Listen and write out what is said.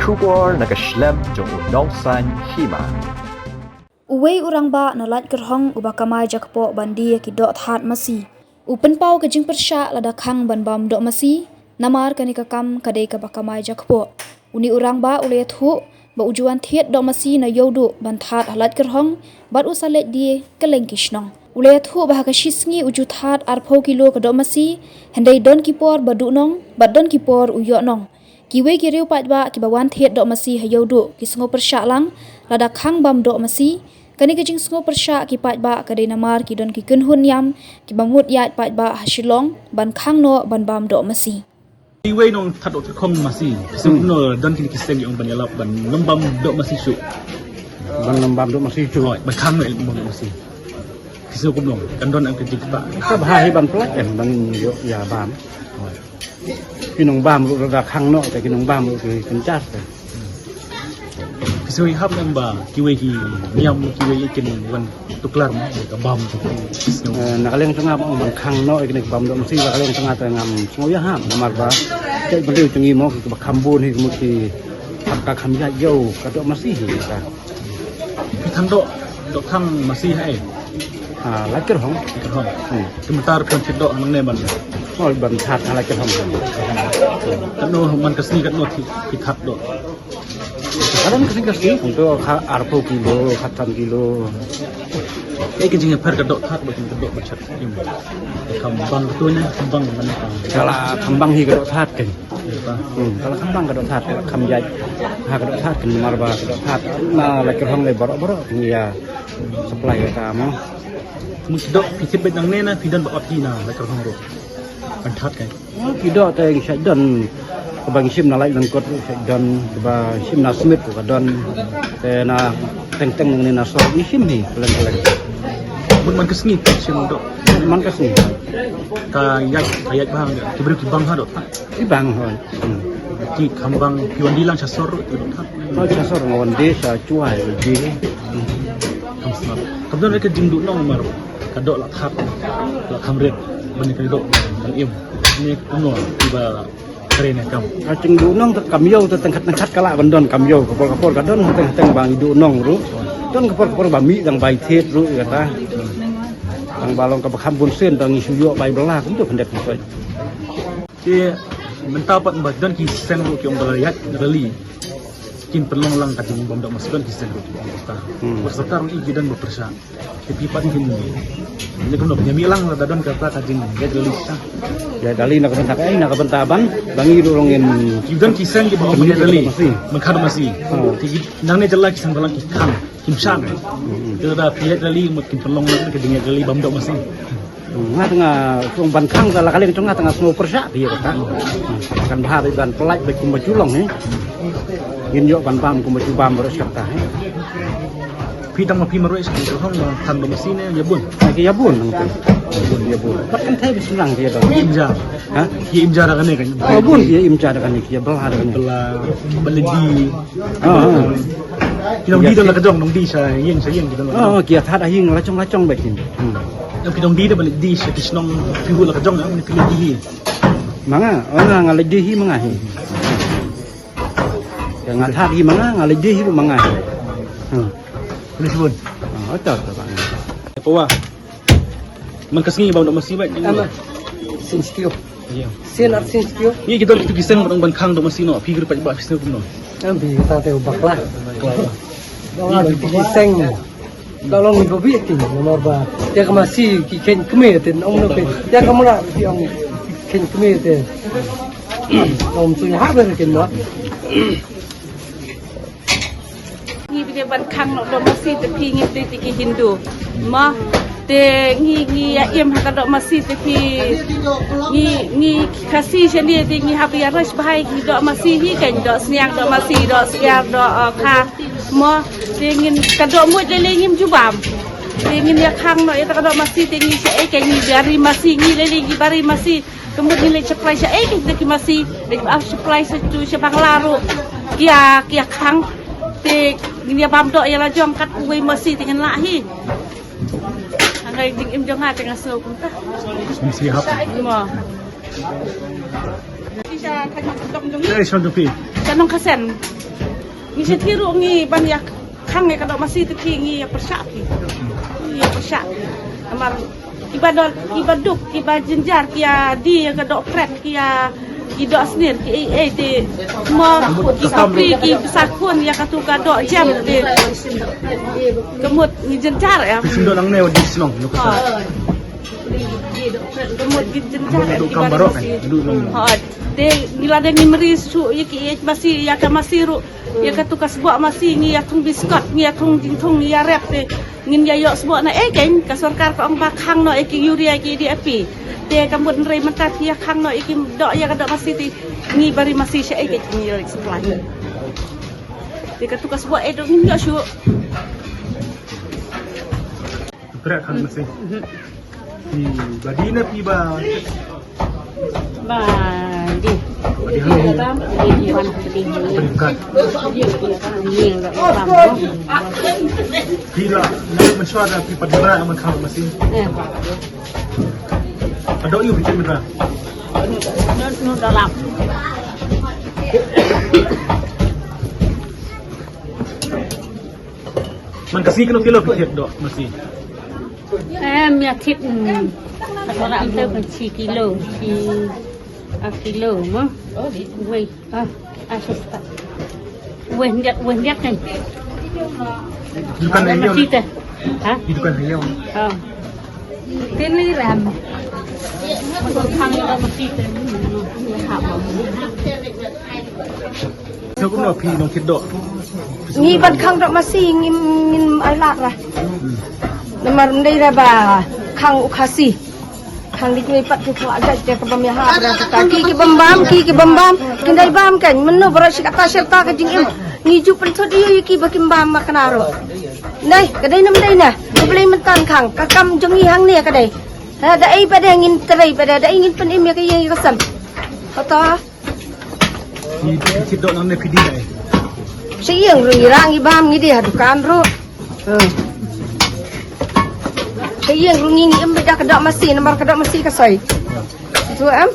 Shubor nakaslem jong unongsan hima. Uwei urang ba nalat gerhong ubakamai jakpo bandi ki dot hat masi. Upen pau ke jing persya lada khang ban bam dot masi. Namar kani kakam kadai ka bakamai jakpo. Uni urang ba ulai thu ba ujuan thiet dot masi na yodu ban that halat gerhong bat usalet die keleng kishnong. Ulai thu ba ka shisngi uju that arpho kilo ka dot masi hendai don kipor badu nong bat don kipor uyo nong. Kiwe kiriu pat ba ki bawan thiet dot masi hayodu ki sngo persya lang lada khang bam dot masi. Kani kejing sngo persya ki pat ba kadai namar ki don ki kunhun yam ki bamut yat pat ba hasilong ban khang no ban bam dot masi. Iwe nong that dot kom masi no don kini kiseng yang banyalap ban lembam dot masi su ban lembam dot masi su ban khang no lembam masi kisau kum nong kan don ang kejing ba ka bahai ban plak ban yo ya bam kinong bam lu da khang no te kinong bam lu ki kencas kisau hap nang ba kiwe ki nyam kiwe ikin ban tuklar mo ka bam tu kisau nakaleng tengah ban khang no ikin bam dot masi nakaleng tengah ngam sngo ya ham namar ba cai beliau cengi mo ki ba khambun hi muti ka kham ya yo ka dot masi hi ka ki thang dot khang masi hai lakir hong sebentar kan dot nang ne ban oh ban that lakir hong kan no man kasni kan no ki that dot kadang kesini untuk arpo kilo, katan kilo. Kejing per kedok that bakin kedok macet im. Kambang tunya kambang mana? Kalau kambang hi kedok that kan. Kalau kambang kedok that, kamjat kedok that kan marba kedok that. Nah lagi orang le borok-borok ya supply kita mau. Kedok kisip bedang nena pidan bawa pina lagi orang ro. Pantat kan. Kedok teh saya don kebang sim nalai lengkot dan kebang sim nasmit kadon teh na teng-teng ni nasor sim ni pelan-pelan. Man kesni sim dok. Man kesni. Ayat bang diberi bang ha dok. Di bang hon. Ki kambang piwan dilang sasor dok. Oh sasor ngon desa cuai di. Kamsat. Kemudian mereka jingdu nong mar. Kadok lak hat. Lak kamret banyak kadok dan im. Ini kuno tiba keren kam. Acing du nong kamyo tu tengkat kalak bandon kamyo kapol kadon teng bang du nong ru. Don kapol bami dang bai thet ru kata. Dang balong ka khambun sen dang isuyo bai belah itu pendek tu. Ki mentapat badan ki sen ru ki ombalayat reli. Kin perlong lang kajing bom dak masukan ki sen ru ki kita. Berserta ru iki dan bepersa. Ki pipat kin ni. Ini kan punya milang lah dadon kata kajing ya reli. Ya dali nak bentak nak bentaban bangi durungin Yudan kisang ki bang punya reli. Mengkar masih. Ti nang ne jalla kisang balang ki khang kim sang. Itu dah piat reli mungkin perlong lang kajing reli bom dak masih. Tengah tung ban khang la kali tengah semua persa dia kata. Kan bahar ban pelaj bagi kumajulong ni. Yin yo ban pam kumajubam beres kata. Pidang mapi maroi sekali hong tan do masine ya bun. Lagi ya bun nang ya bun. Kan teh bisenang dia dah. Imja. Ha? Ki imja dah kan kan. Oh bun dia imca dah kan dia belah dah kan. Belah beledi. Kidong di dah kedong dong di sa yin kita. Oh kia that dah hing lacong bakin. Yang kidong di dah beledi sa kisnong pihu la kedong yang pilih. Manga orang ngaledi hi manga hi. Yang ngathat hi manga ngaledi hi manga hi. Boleh sebut. Betul tak? Apa wah? Mengkasngi bau nak masih baik. Ama sensitif. Ya. Sen art sensitif. Ni kita tu kisah orang ban khang do masih no. Pikir pak bak kisah kuno. Ambi kita tahu baklah. Kalau ada pisang, kalau ni babi itu nomor ba. Dia masih kiken kemeh tu, om nak. Dia kamu nak yang kiken kemeh tu. Om tu yang apa kiken no? Ngi ban khang no do masih te pi ngi te ki Hindu ma te ngi ya im ha do masih te pi ngi kasi seni te ngi habi ras bahai ki do masih hi kan do sniang do masih do siar do kha ma te ngi ka do mu le le ngim jubam te ngi ya khang no ya ka do masih te ngi se kan ngi bari masih ngi le le bari masih kemudian le supply se ki masih le supply se tu se banglaru kia khang te dia bam dok ya la jong kat kuai masih dengan lahi. Angai ding im jong ha tengah so pun ta. Mesti hap. Mo. Bisa kan dong dong. Dari son tu pi. Kanong kasen. Ngi setiru ngi banyak kang ya kadok masih tepi ngi ya persyak ya persyak amar ibaduk jenjar kia di ya kadok pret kia idok senir ki di mo ki sapri ki sakun ya katu kadok jam di kemut ngi jenjar ya Sindok lang neo di sinong no kasa. kemut ngi jenjar Duduk kambarok kan. Duduk nong. de nilada ngi meri su ki masih ya ka masih ru ya katukas buat masih ngi ya tung biskot ngi ya tung jingtung ngi ya rep de ngin ya yok sebut na ken ka sarkar ka ong bakang no ki yuria ki di api de kambut nrei mentat ya kang no ki dok ya kadok masih ti ngi bari masih sya ke ngi ya supply de katukas buat do ngi ya su Berat kan masih. Badina pi ba. Badi. Badi halo. Di wan putih ni. Berikan. Yang dak bam. Bila nak mensuara pi padra aman kham masih. Ada yu bikin merah. Nu dalam. Man kasih kilo pikir dok masih. Ya thịt orang tu kan 10 kilo, 10 kilo mah. Wei, asista. Wei dia kan. Dukan hayau. Kita. Ha? Dukan hayau. Oh. Tini ram. Kang orang kita ni. Saya pun nak pi nong kid dok. Ngi ban khang dok masih ngin ai lat lah. Namar ndai ra ba khang ukasi. Khang di kini pat tu agak dia ke bamya ha bra ta ki bambam kindai bam kan menno bra sik ata serta ka jing ngi ju pen thod yu ki bakim bam makanaro. Ndai kadai nam dai na boleh mentan khang ka kam jong hang ne kadai. Ha da ai pada ngin terai pada da ingin pen im ya ka yang kasam. Hata Ni kid dok nong ne pidi dai. si yang ri rang i bam ngi dia dukan ro. Cái gì rung nghi em bây giờ cái đó mà xì nó mà cái đó mà xì cái sợi, rồi em